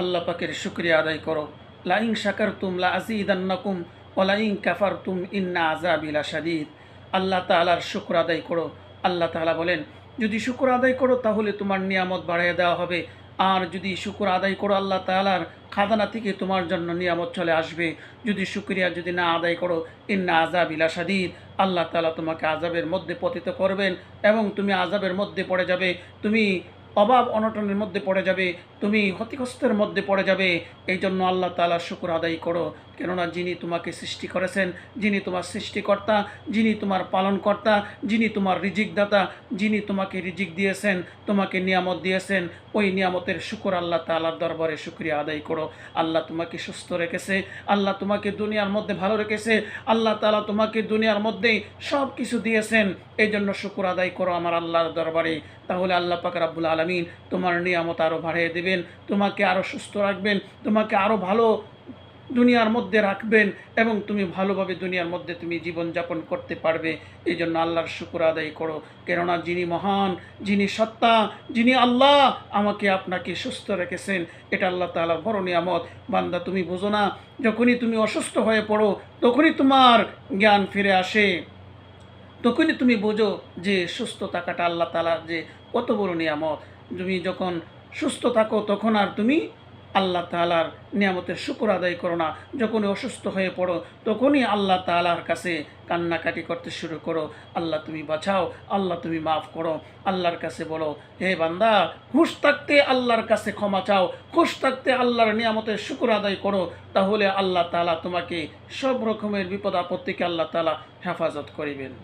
আল্লাহ পাকের শুকরিয়া আদায় করো। লাইন শাকারতুম লা আযীদান্নাকুম ওয়া লাইন কাফারতুম ইন্না আযাবি লাশাদীদ। আল্লাহ তাআলার শুকর আদায় করো। আল্লাহ তাআলা বলেন, যদি শুকর আদায় করো তাহলে তোমার নিয়ামত বাড়িয়ে দেওয়া হবে। আর যদি শুকর আদায় করো আল্লাহ তাআলার খাজানা থেকে তোমার জন্য নিয়ামত চলে আসবে। যদি শুকরিয়া যদি না আদায় করো, ইন্না আযাবি লাশাদীদ, আল্লাহ তাআলা তোমাকে আযাবের মধ্যে পতিত করবেন এবং তুমি আযাবের মধ্যে পড়ে যাবে। তুমি অভাব অনটনের মধ্যে পড়ে যাবে, তুমি ক্ষতিগ্রস্তের মধ্যে পড়ে যাবে। এই জন্য আল্লাহ তাআলার শুকর আদায় করো। কেননা যিনি তোমাকে সৃষ্টি করেছেন, যিনি তোমার সৃষ্টিকর্তা, যিনি তোমার পালনকর্তা, যিনি তোমার রিজিকদাতা, যিনি তোমাকে রিজিক দিয়েছেন, তোমাকে নিয়ামত দিয়েছেন, ওই নিয়ামতের শুকর আল্লাহ তাআলার দরবারে শুকরিয়া আদায় করো। আল্লাহ তোমাকে সুস্থ রেখেছে, আল্লাহ তোমাকে দুনিয়ার মধ্যে ভালো রেখেছে, আল্লাহ তাআলা তোমাকে দুনিয়ার মধ্যেই সব কিছু দিয়েছেন। এই জন্য শুকর আদায় করো আমার আল্লাহর দরবারে। তাহলে আল্লাহ পাক রব্বুল আলামিন তোমার নিয়ামত আরও বাড়িয়ে দেবেন, তোমাকে আরও সুস্থ রাখবেন, তোমাকে আরও ভালো দুনিয়ার মধ্যে রাখবেন এবং তুমি ভালোভাবে দুনিয়ার মধ্যে তুমি জীবনযাপন করতে পারবে। এই জন্য আল্লাহর শুকর আদায় করো। কেননা যিনি মহান, যিনি সত্তা, যিনি আল্লাহ আমাকে আপনাকে সুস্থ রেখেছেন, এটা আল্লাহ তাআলার বড় নিয়ামত। বান্দা তুমি বোঝো না, যখনই তুমি অসুস্থ হয়ে পড়ো তখনই তোমার জ্ঞান ফিরে আসে, তখনই তুমি বোঝো যে সুস্থ থাকাটা আল্লাহ তাআলার যে কত বড় নিয়ামত। তুমি যখন সুস্থ থাকো তখন আর তুমি আল্লাহ তাআলার নিয়ামতের শুকর আদায় করো না। যখনই অসুস্থ হয়ে পড়ো তখনই আল্লাহ তাআলার কাছে কান্নাকাটি করতে শুরু করো, আল্লাহ তুমি বাঁচাও, আল্লাহ তুমি মাফ করো। আল্লাহর কাছে বলো, হে বান্দা, হুঁশ থাকতে আল্লাহর কাছে ক্ষমা চাও, হুঁশ থাকতে আল্লাহর নিয়ামতের শুকর আদায় করো। তাহলে আল্লাহ তাআলা তোমাকে সব রকমের বিপদ আপদ থেকে আল্লাহ তাআলা হেফাজত করিবেন।